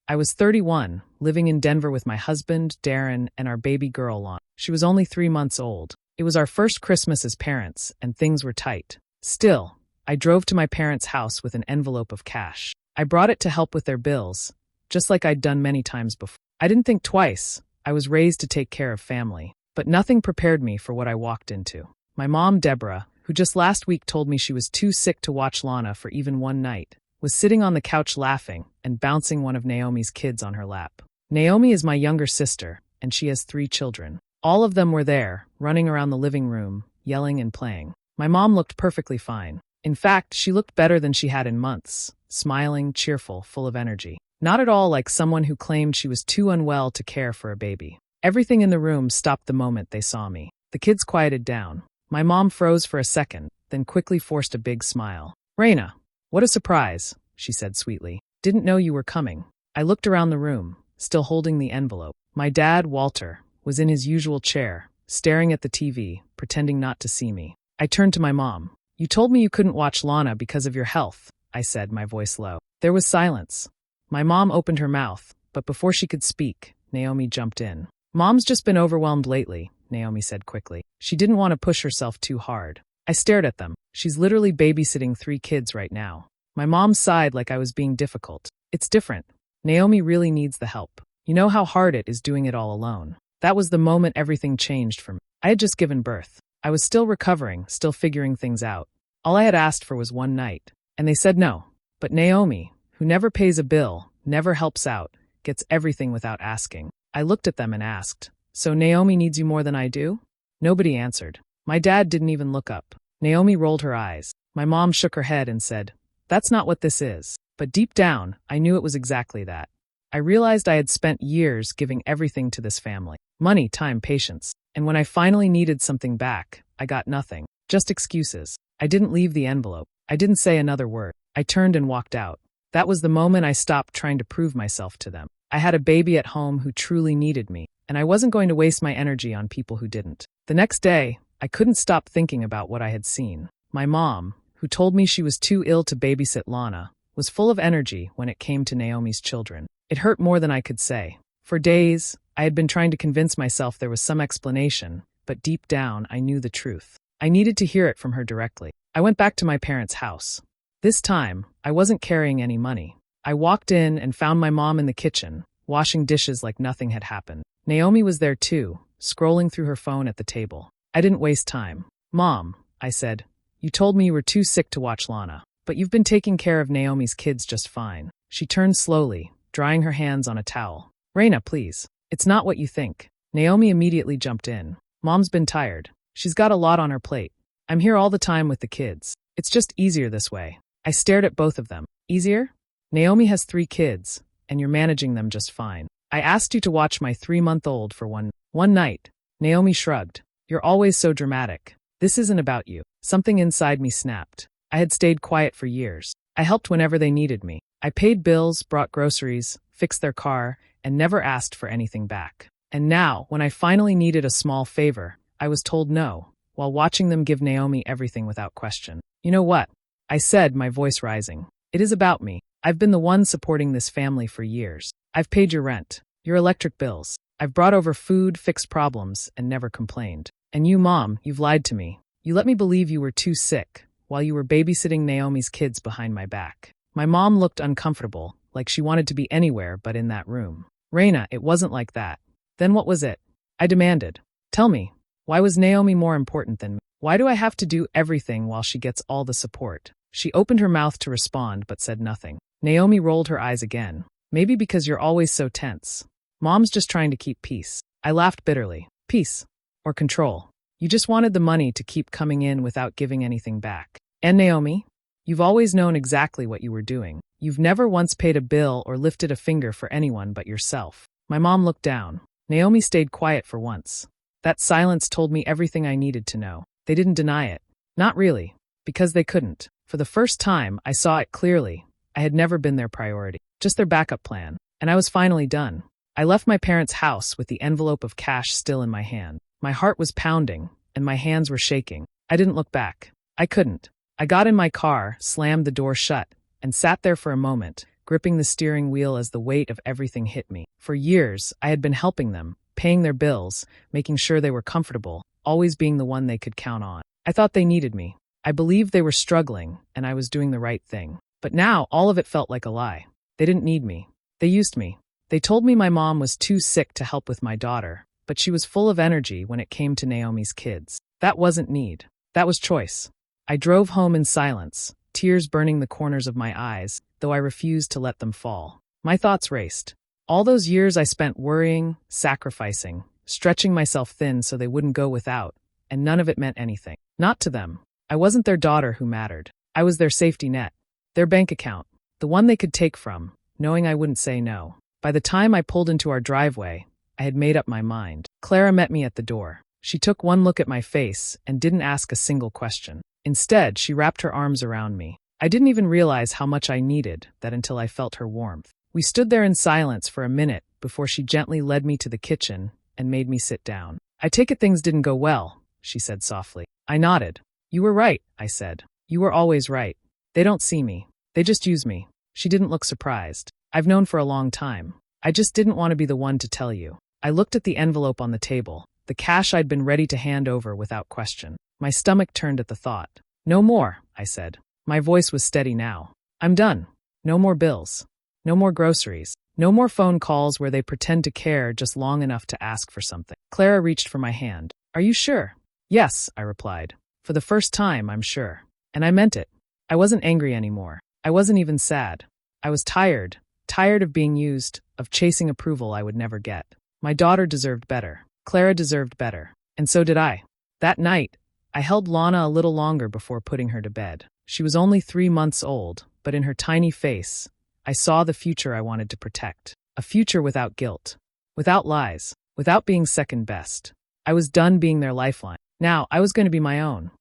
I was 31, living in Denver with my husband, Darren, and our baby girl, Lana. She was only 3 months old. It was our first Christmas as parents, and things were tight. Still, I drove to my parents' house with an envelope of cash. I brought it to help with their bills, just like I'd done many times before. I didn't think twice. I was raised to take care of family. But nothing prepared me for what I walked into. My mom, Deborah, who just last week told me she was too sick to watch Lana for even one night, was sitting on the couch laughing and bouncing one of Naomi's kids on her lap. Naomi is my younger sister, and she has 3 children. All of them were there, running around the living room, yelling and playing. My mom looked perfectly fine. In fact, she looked better than she had in months, smiling, cheerful, full of energy. Not at all like someone who claimed she was too unwell to care for a baby. Everything in the room stopped the moment they saw me. The kids quieted down. My mom froze for a second, then quickly forced a big smile. "Raina, what a surprise," she said sweetly. "Didn't know you were coming." I looked around the room, still holding the envelope. My dad, Walter, was in his usual chair, staring at the TV, pretending not to see me. I turned to my mom. "You told me you couldn't watch Lana because of your health," I said, my voice low. There was silence. My mom opened her mouth, but before she could speak, Naomi jumped in. "Mom's just been overwhelmed lately," Naomi said quickly. She didn't want to push herself too hard. I stared at them. She's literally babysitting 3 kids right now. My mom sighed like I was being difficult. "It's different. Naomi really needs the help. You know how hard it is doing it all alone." That was the moment everything changed for me. I had just given birth. I was still recovering, still figuring things out. All I had asked for was one night, and they said no. But Naomi, who never pays a bill, never helps out, gets everything without asking. I looked at them and asked, "So Naomi needs you more than I do?" Nobody answered. My dad didn't even look up. Naomi rolled her eyes. My mom shook her head and said, "That's not what this is." But deep down, I knew it was exactly that. I realized I had spent years giving everything to this family. Money, time, patience. And when I finally needed something back, I got nothing. Just excuses. I didn't leave the envelope. I didn't say another word. I turned and walked out. That was the moment I stopped trying to prove myself to them. I had a baby at home who truly needed me, and I wasn't going to waste my energy on people who didn't. The next day, I couldn't stop thinking about what I had seen. My mom, who told me she was too ill to babysit Lana, was full of energy when it came to Naomi's children. It hurt more than I could say. For days, I had been trying to convince myself there was some explanation, but deep down, I knew the truth. I needed to hear it from her directly. I went back to my parents' house. This time, I wasn't carrying any money. I walked in and found my mom in the kitchen, washing dishes like nothing had happened. Naomi was there too, scrolling through her phone at the table. I didn't waste time. "Mom," I said, "you told me you were too sick to watch Lana, but you've been taking care of Naomi's kids just fine." She turned slowly, drying her hands on a towel. "Raina, please. It's not what you think." Naomi immediately jumped in. "Mom's been tired. She's got a lot on her plate. I'm here all the time with the kids. It's just easier this way." I stared at both of them. "Easier? Naomi has 3 kids, and you're managing them just fine. I asked you to watch my 3-month-old for one night." Naomi shrugged. "You're always so dramatic. This isn't about you." Something inside me snapped. I had stayed quiet for years. I helped whenever they needed me. I paid bills, brought groceries, fixed their car, and never asked for anything back. And now, when I finally needed a small favor, I was told no, while watching them give Naomi everything without question. "You know what?" I said, my voice rising. "It is about me. I've been the one supporting this family for years. I've paid your rent, your electric bills. I've brought over food, fixed problems, and never complained. And you, Mom, you've lied to me. You let me believe you were too sick, while you were babysitting Naomi's kids behind my back." My mom looked uncomfortable, like she wanted to be anywhere but in that room. "Raina, it wasn't like that." "Then what was it?" I demanded. "Tell me, why was Naomi more important than me? Why do I have to do everything while she gets all the support?" She opened her mouth to respond but said nothing. Naomi rolled her eyes again. "Maybe because you're always so tense. Mom's just trying to keep peace." I laughed bitterly. Peace? Or control? You just wanted the money to keep coming in without giving anything back. And Naomi? You've always known exactly what you were doing. You've never once paid a bill or lifted a finger for anyone but yourself. My mom looked down. Naomi stayed quiet for once. That silence told me everything I needed to know. They didn't deny it. Not really. Because they couldn't. For the first time, I saw it clearly. I had never been their priority. Just their backup plan. And I was finally done. I left my parents' house with the envelope of cash still in my hand. My heart was pounding, and my hands were shaking. I didn't look back. I couldn't. I got in my car, slammed the door shut, and sat there for a moment, gripping the steering wheel as the weight of everything hit me. For years, I had been helping them, paying their bills, making sure they were comfortable, always being the one they could count on. I thought they needed me. I believed they were struggling, and I was doing the right thing. But now, all of it felt like a lie. They didn't need me. They used me. They told me my mom was too sick to help with my daughter, but she was full of energy when it came to Naomi's kids. That wasn't need. That was choice. I drove home in silence, tears burning the corners of my eyes, though I refused to let them fall. My thoughts raced. All those years I spent worrying, sacrificing, stretching myself thin so they wouldn't go without, and none of it meant anything. Not to them. I wasn't their daughter who mattered. I was their safety net, their bank account, the one they could take from, knowing I wouldn't say no. By the time I pulled into our driveway, I had made up my mind. Clara met me at the door. She took one look at my face and didn't ask a single question. Instead, she wrapped her arms around me. I didn't even realize how much I needed that until I felt her warmth. We stood there in silence for a minute before she gently led me to the kitchen and made me sit down. "I take it things didn't go well," she said softly. I nodded. "You were right," I said. "You were always right. They don't see me. They just use me." She didn't look surprised. "I've known for a long time. I just didn't want to be the one to tell you." I looked at the envelope on the table, the cash I'd been ready to hand over without question. My stomach turned at the thought. "No more," I said. My voice was steady now. "I'm done. No more bills. No more groceries. No more phone calls where they pretend to care just long enough to ask for something." Clara reached for my hand. "Are you sure?" "Yes," I replied. "For the first time, I'm sure." And I meant it. I wasn't angry anymore. I wasn't even sad. I was tired of being used, of chasing approval I would never get. My daughter deserved better. Clara deserved better. And so did I. That night, I held Lana a little longer before putting her to bed. She was only 3 months old, but in her tiny face, I saw the future I wanted to protect. A future without guilt, without lies, without being second best. I was done being their lifeline. Now, I was going to be my own.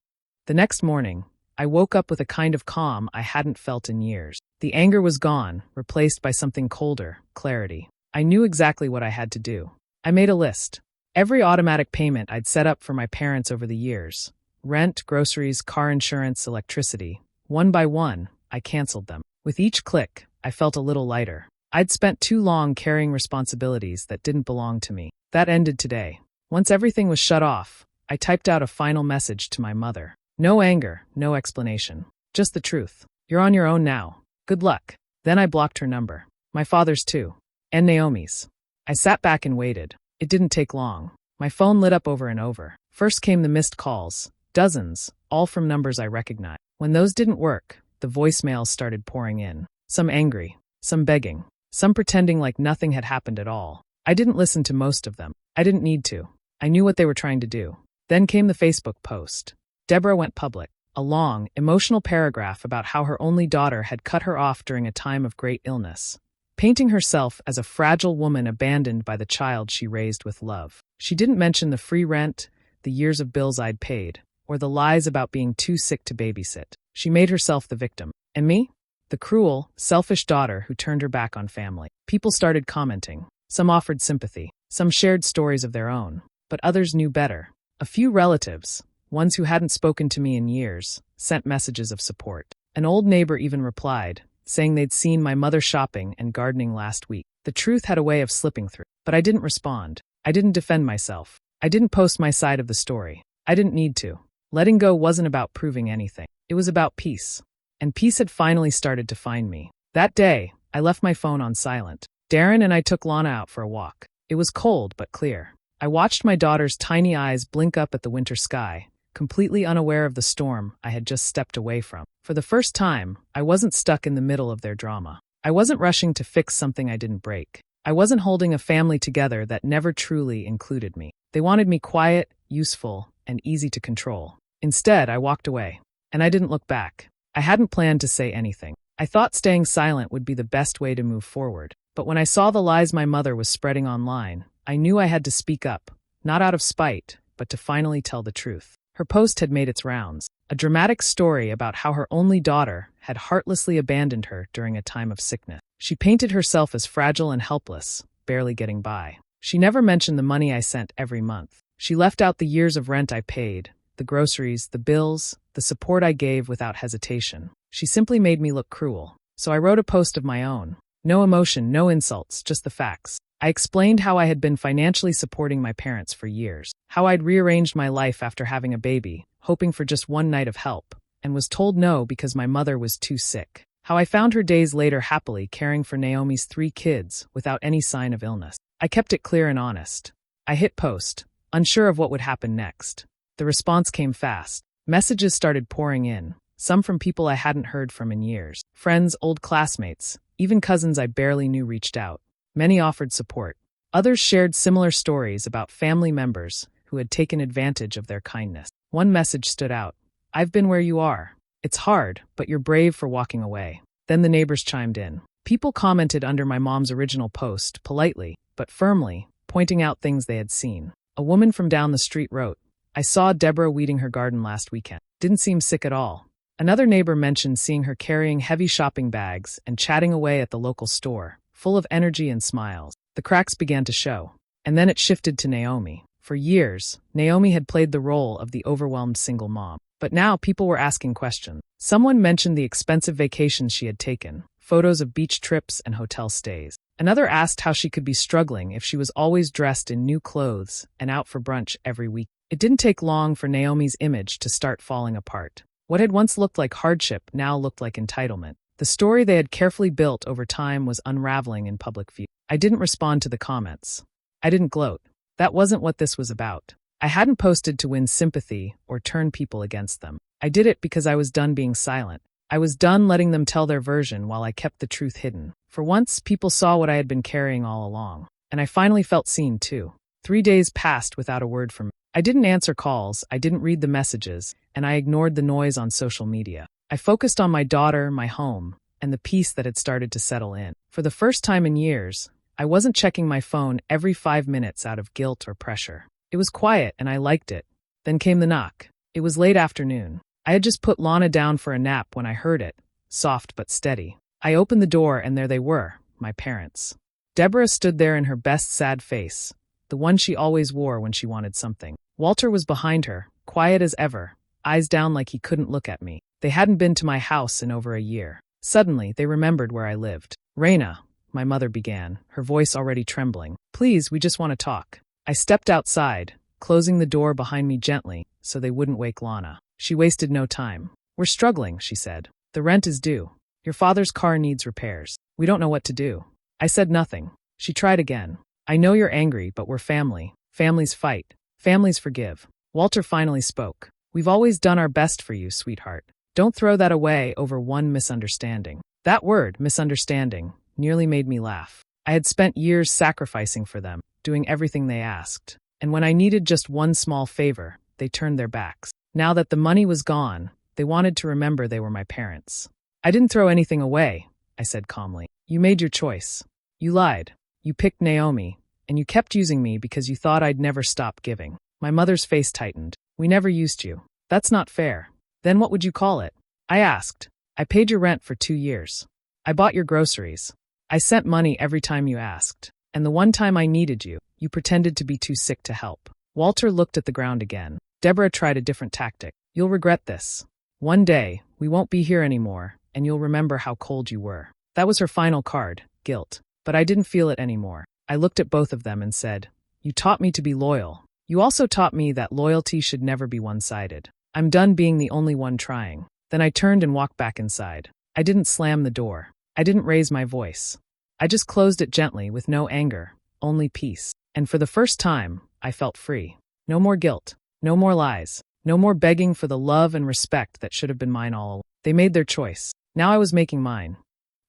The next morning, I woke up with a kind of calm I hadn't felt in years. The anger was gone, replaced by something colder, clarity. I knew exactly what I had to do. I made a list. Every automatic payment I'd set up for my parents over the years. Rent, groceries, car insurance, electricity. One by one, I canceled them. With each click, I felt a little lighter. I'd spent too long carrying responsibilities that didn't belong to me. That ended today. Once everything was shut off, I typed out a final message to my mother. No anger, no explanation. Just the truth. "You're on your own now. Good luck." Then I blocked her number. My father's too. And Naomi's. I sat back and waited. It didn't take long. My phone lit up over and over. First came the missed calls. Dozens, all from numbers I recognized. When those didn't work, the voicemails started pouring in. Some angry, some begging, some pretending like nothing had happened at all. I didn't listen to most of them. I didn't need to. I knew what they were trying to do. Then came the Facebook post. Deborah went public. A long, emotional paragraph about how her only daughter had cut her off during a time of great illness, painting herself as a fragile woman abandoned by the child she raised with love. She didn't mention the free rent, the years of bills I'd paid, or the lies about being too sick to babysit. She made herself the victim. And me? The cruel, selfish daughter who turned her back on family. People started commenting. Some offered sympathy. Some shared stories of their own. But others knew better. A few relatives, ones who hadn't spoken to me in years, sent messages of support. An old neighbor even replied, saying they'd seen my mother shopping and gardening last week. The truth had a way of slipping through. But I didn't respond. I didn't defend myself. I didn't post my side of the story. I didn't need to. Letting go wasn't about proving anything. It was about peace. And peace had finally started to find me. That day, I left my phone on silent. Darren and I took Lana out for a walk. It was cold but clear. I watched my daughter's tiny eyes blink up at the winter sky, completely unaware of the storm I had just stepped away from. For the first time, I wasn't stuck in the middle of their drama. I wasn't rushing to fix something I didn't break. I wasn't holding a family together that never truly included me. They wanted me quiet, useful, and easy to control. Instead, I walked away. And I didn't look back. I hadn't planned to say anything. I thought staying silent would be the best way to move forward. But when I saw the lies my mother was spreading online, I knew I had to speak up, not out of spite, but to finally tell the truth. Her post had made its rounds, a dramatic story about how her only daughter had heartlessly abandoned her during a time of sickness. She painted herself as fragile and helpless, barely getting by. She never mentioned the money I sent every month. She left out the years of rent I paid, the groceries, the bills, the support I gave without hesitation. She simply made me look cruel. so I wrote a post of my own. No emotion, no insults, just the facts. I explained how I had been financially supporting my parents for years, how I'd rearranged my life after having a baby, hoping for just one night of help, and was told no because my mother was too sick. How I found her days later happily caring for Naomi's 3 kids without any sign of illness. I kept it clear and honest. I hit post, unsure of what would happen next. The response came fast. Messages started pouring in, some from people I hadn't heard from in years. Friends, old classmates, even cousins I barely knew reached out. Many offered support. Others shared similar stories about family members who had taken advantage of their kindness. One message stood out. "I've been where you are. It's hard, but you're brave for walking away." Then the neighbors chimed in. People commented under my mom's original post, politely, but firmly, pointing out things they had seen. A woman from down the street wrote, "I saw Deborah weeding her garden last weekend. Didn't seem sick at all." Another neighbor mentioned seeing her carrying heavy shopping bags and chatting away at the local store, full of energy and smiles. The cracks began to show. And then it shifted to Naomi. For years, Naomi had played the role of the overwhelmed single mom. But now people were asking questions. Someone mentioned the expensive vacations she had taken, photos of beach trips and hotel stays. Another asked how she could be struggling if she was always dressed in new clothes and out for brunch every week. It didn't take long for Naomi's image to start falling apart. What had once looked like hardship now looked like entitlement. The story they had carefully built over time was unraveling in public view. I didn't respond to the comments. I didn't gloat. That wasn't what this was about. I hadn't posted to win sympathy or turn people against them. I did it because I was done being silent. I was done letting them tell their version while I kept the truth hidden. For once, people saw what I had been carrying all along. And I finally felt seen, too. 3 days passed without a word from me. I didn't answer calls, I didn't read the messages, and I ignored the noise on social media. I focused on my daughter, my home, and the peace that had started to settle in. For the first time in years, I wasn't checking my phone every 5 minutes out of guilt or pressure. It was quiet, and I liked it. Then came the knock. It was late afternoon. I had just put Lana down for a nap when I heard it, soft but steady. I opened the door, and there they were, my parents. Deborah stood there in her best sad face, the one she always wore when she wanted something. Walter was behind her, quiet as ever, eyes down like he couldn't look at me. They hadn't been to my house in over a year. Suddenly, they remembered where I lived. "Reina," my mother began, her voice already trembling. "Please, we just want to talk." I stepped outside, closing the door behind me gently so they wouldn't wake Lana. She wasted no time. "We're struggling," she said. "The rent is due. Your father's car needs repairs. We don't know what to do." I said nothing. She tried again. "I know you're angry, but we're family. Families fight. Families forgive." Walter finally spoke. "We've always done our best for you, sweetheart. Don't throw that away over one misunderstanding." That word, misunderstanding, nearly made me laugh. I had spent years sacrificing for them, doing everything they asked. And when I needed just one small favor, they turned their backs. Now that the money was gone, they wanted to remember they were my parents. "I didn't throw anything away," I said calmly. "You made your choice. You lied. You picked Naomi, and you kept using me because you thought I'd never stop giving." My mother's face tightened. "We never used you. That's not fair." "Then what would you call it?" I asked. "I paid your rent for 2 years. I bought your groceries. I sent money every time you asked. And the one time I needed you, you pretended to be too sick to help." Walter looked at the ground again. Deborah tried a different tactic. "You'll regret this. One day, we won't be here anymore, and you'll remember how cold you were." That was her final card, guilt. But I didn't feel it anymore. I looked at both of them and said, "You taught me to be loyal. You also taught me that loyalty should never be one-sided. I'm done being the only one trying." Then I turned and walked back inside. I didn't slam the door. I didn't raise my voice. I just closed it gently with no anger, only peace. And for the first time, I felt free. No more guilt. No more lies. No more begging for the love and respect that should have been mine all along. They made their choice. Now I was making mine.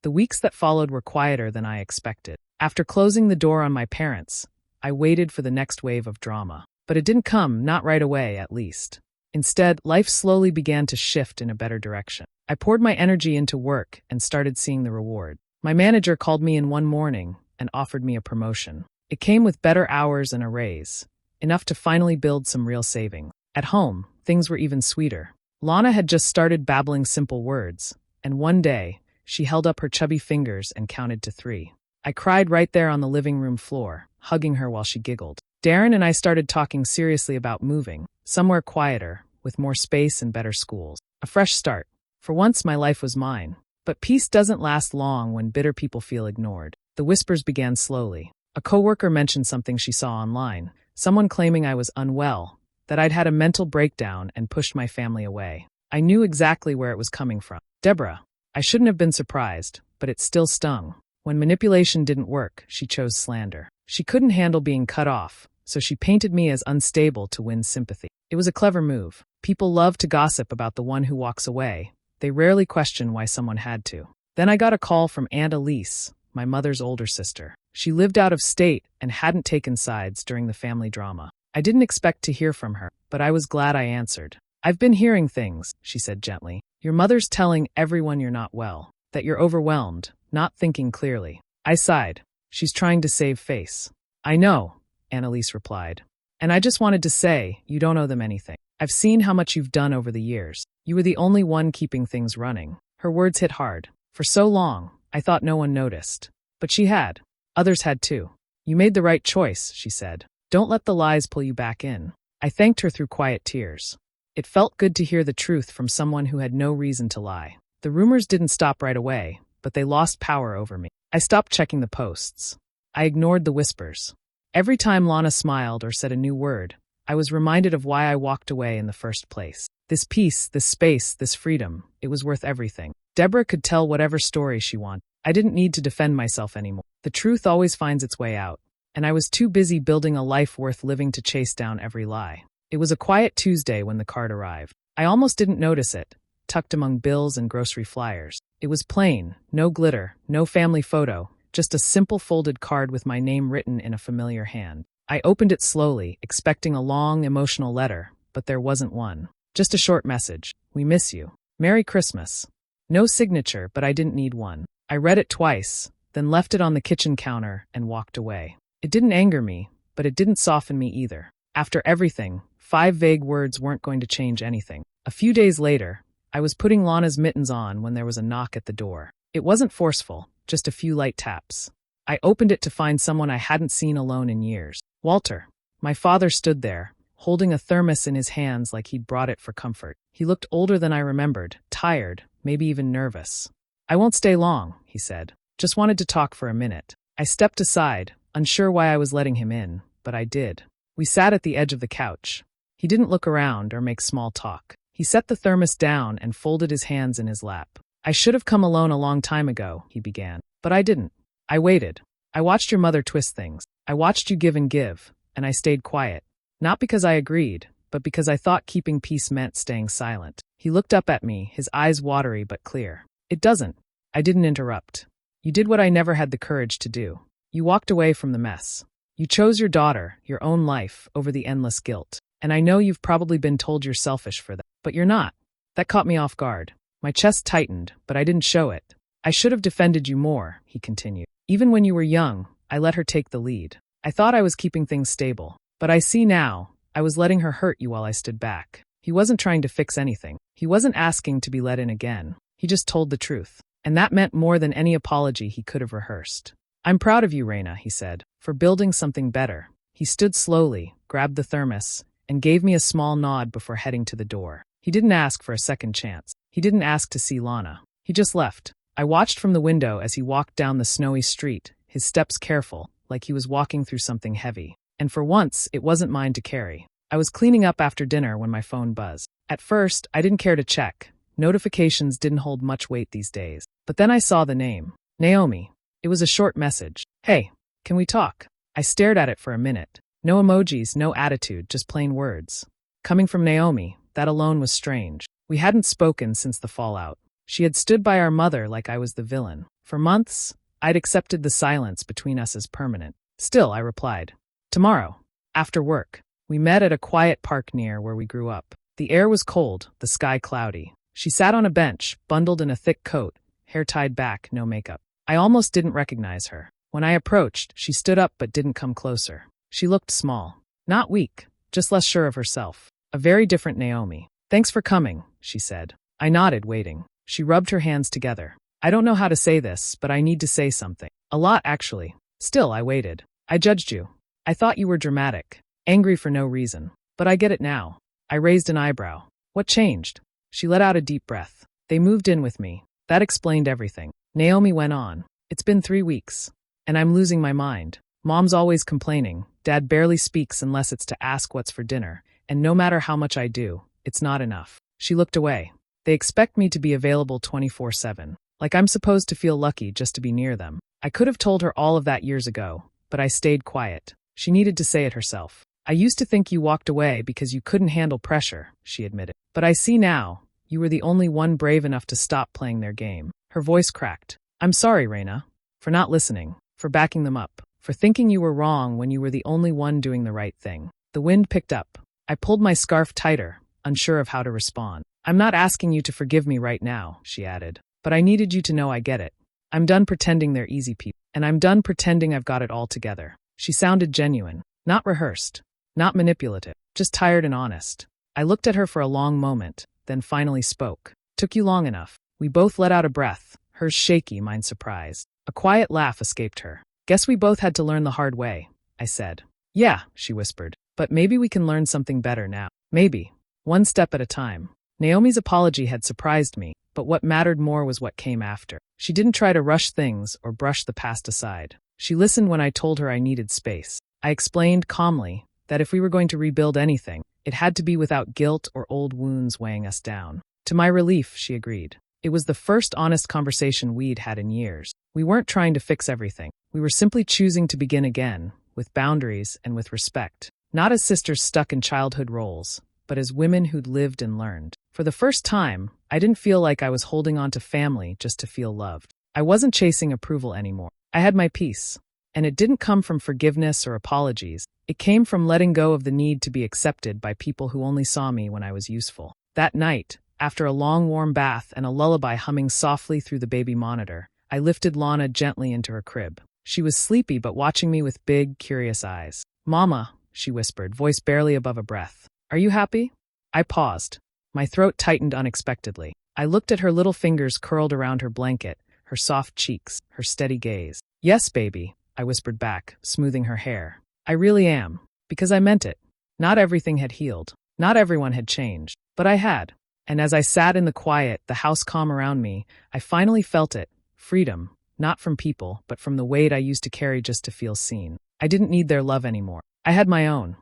The weeks that followed were quieter than I expected. After closing the door on my parents, I waited for the next wave of drama. But it didn't come, not right away at least. Instead, life slowly began to shift in a better direction. I poured my energy into work and started seeing the reward. My manager called me in one morning and offered me a promotion. It came with better hours and a raise, enough to finally build some real savings. At home, things were even sweeter. Lana had just started babbling simple words, and one day, she held up her chubby fingers and counted to 3. I cried right there on the living room floor, hugging her while she giggled. Darren and I started talking seriously about moving, somewhere quieter, with more space and better schools. A fresh start. For once, my life was mine. But peace doesn't last long when bitter people feel ignored. The whispers began slowly. A coworker mentioned something she saw online, someone claiming I was unwell, that I'd had a mental breakdown and pushed my family away. I knew exactly where it was coming from. Deborah. I shouldn't have been surprised, but it still stung. When manipulation didn't work, she chose slander. She couldn't handle being cut off, so she painted me as unstable to win sympathy. It was a clever move. People love to gossip about the one who walks away. They rarely question why someone had to. Then I got a call from Aunt Elise, my mother's older sister. She lived out of state and hadn't taken sides during the family drama. I didn't expect to hear from her, but I was glad I answered. "I've been hearing things," she said gently. "Your mother's telling everyone you're not well, that you're overwhelmed, not thinking clearly." I sighed. "She's trying to save face." "I know," Annalise replied. "And I just wanted to say, you don't owe them anything. I've seen how much you've done over the years. You were the only one keeping things running." Her words hit hard. For so long, I thought no one noticed. But she had. Others had too. "You made the right choice," she said. "Don't let the lies pull you back in." I thanked her through quiet tears. It felt good to hear the truth from someone who had no reason to lie. The rumors didn't stop right away, but they lost power over me. I stopped checking the posts. I ignored the whispers. Every time Lana smiled or said a new word, I was reminded of why I walked away in the first place. This peace, this space, this freedom, it was worth everything. Deborah could tell whatever story she wanted. I didn't need to defend myself anymore. The truth always finds its way out, and I was too busy building a life worth living to chase down every lie. It was a quiet Tuesday when the card arrived. I almost didn't notice it, tucked among bills and grocery flyers. It was plain, no glitter, no family photo, just a simple folded card with my name written in a familiar hand. I opened it slowly, expecting a long, emotional letter, but there wasn't one. Just a short message. "We miss you. Merry Christmas." No signature, but I didn't need one. I read it twice, then left it on the kitchen counter and walked away. It didn't anger me, but it didn't soften me either. After everything, 5 vague words weren't going to change anything. A few days later, I was putting Lana's mittens on when there was a knock at the door. It wasn't forceful, just a few light taps. I opened it to find someone I hadn't seen alone in years. Walter. My father stood there, holding a thermos in his hands like he'd brought it for comfort. He looked older than I remembered, tired, maybe even nervous. "I won't stay long," he said. "Just wanted to talk for a minute." I stepped aside, unsure why I was letting him in, but I did. We sat at the edge of the couch. He didn't look around or make small talk. He set the thermos down and folded his hands in his lap. "I should have come alone a long time ago," he began. "But I didn't. I waited. I watched your mother twist things. I watched you give, and I stayed quiet. Not because I agreed, but because I thought keeping peace meant staying silent." He looked up at me, his eyes watery but clear. "It doesn't." I didn't interrupt. "You did what I never had the courage to do. You walked away from the mess. You chose your daughter, your own life, over the endless guilt. And I know you've probably been told you're selfish for that, but you're not." That caught me off guard. My chest tightened, but I didn't show it. "I should have defended you more," he continued. "Even when you were young, I let her take the lead. I thought I was keeping things stable. But I see now, I was letting her hurt you while I stood back." He wasn't trying to fix anything. He wasn't asking to be let in again. He just told the truth. And that meant more than any apology he could have rehearsed. "I'm proud of you, Reina," he said, "for building something better." He stood slowly, grabbed the thermos, and gave me a small nod before heading to the door. He didn't ask for a second chance. He didn't ask to see Lana. He just left. I watched from the window as he walked down the snowy street, his steps careful, like he was walking through something heavy. And for once, it wasn't mine to carry. I was cleaning up after dinner when my phone buzzed. At first, I didn't care to check. Notifications didn't hold much weight these days. But then I saw the name. Naomi. It was a short message. "Hey, can we talk?" I stared at it for a minute. No emojis, no attitude, just plain words. Coming from Naomi, that alone was strange. We hadn't spoken since the fallout. She had stood by our mother like I was the villain. For months, I'd accepted the silence between us as permanent. Still, I replied. "Tomorrow, after work." We met at a quiet park near where we grew up. The air was cold, the sky cloudy. She sat on a bench, bundled in a thick coat, hair tied back, no makeup. I almost didn't recognize her. When I approached, she stood up but didn't come closer. She looked small. Not weak, just less sure of herself. A very different Naomi. "Thanks for coming," she said. I nodded, waiting. She rubbed her hands together. "I don't know how to say this, but I need to say something. A lot, actually." Still, I waited. "I judged you. I thought you were dramatic. Angry for no reason. But I get it now." I raised an eyebrow. "What changed?" She let out a deep breath. "They moved in with me. That explained everything. Naomi went on. It's been 3 weeks. And I'm losing my mind. Mom's always complaining. Dad barely speaks unless it's to ask what's for dinner. And no matter how much I do, it's not enough. She looked away. They expect me to be available 24/7. Like I'm supposed to feel lucky just to be near them. I could have told her all of that years ago, but I stayed quiet. She needed to say it herself. I used to think you walked away because you couldn't handle pressure, she admitted. But I see now, you were the only one brave enough to stop playing their game. Her voice cracked. I'm sorry, Reina, for not listening, for backing them up, for thinking you were wrong when you were the only one doing the right thing. The wind picked up. I pulled my scarf tighter, unsure of how to respond. I'm not asking you to forgive me right now, she added, but I needed you to know I get it. I'm done pretending they're easy people, and I'm done pretending I've got it all together. She sounded genuine, not rehearsed, not manipulative, just tired and honest. I looked at her for a long moment, then finally spoke. Took you long enough. We both let out a breath, hers shaky, mine surprised. A quiet laugh escaped her. Guess we both had to learn the hard way, I said. Yeah, she whispered, but maybe we can learn something better now. Maybe. One step at a time. Naomi's apology had surprised me, but what mattered more was what came after. She didn't try to rush things or brush the past aside. She listened when I told her I needed space. I explained calmly that if we were going to rebuild anything, it had to be without guilt or old wounds weighing us down. To my relief, she agreed. It was the first honest conversation we'd had in years. We weren't trying to fix everything. We were simply choosing to begin again, with boundaries and with respect. Not as sisters stuck in childhood roles, but as women who'd lived and learned. For the first time, I didn't feel like I was holding on to family just to feel loved. I wasn't chasing approval anymore. I had my peace. And it didn't come from forgiveness or apologies. It came from letting go of the need to be accepted by people who only saw me when I was useful. That night, after a long warm bath and a lullaby humming softly through the baby monitor, I lifted Lana gently into her crib. She was sleepy but watching me with big, curious eyes. Mama, she whispered, voice barely above a breath. Are you happy? I paused. My throat tightened unexpectedly. I looked at her little fingers curled around her blanket, her soft cheeks, her steady gaze. Yes, baby, I whispered back, smoothing her hair. I really am. Because I meant it. Not everything had healed. Not everyone had changed. But I had. And as I sat in the quiet, the house calm around me, I finally felt it. Freedom. Not from people, but from the weight I used to carry just to feel seen. I didn't need their love anymore. I had my own.